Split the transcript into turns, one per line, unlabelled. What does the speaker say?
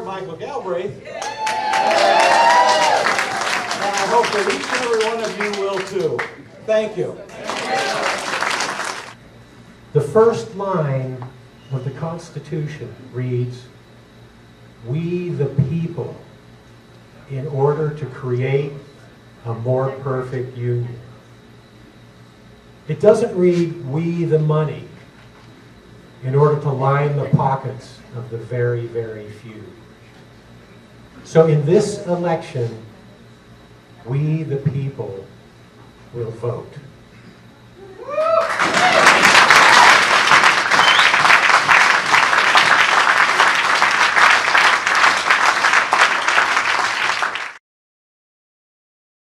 support Michael Galbraith. And I hope that each and every one of you will too. Thank you.
The first line of the Constitution reads, "We the people, in order to create a more perfect union." It doesn't read, "We the money, in order to line the pockets of the very, very few." So in this election, we the people will vote.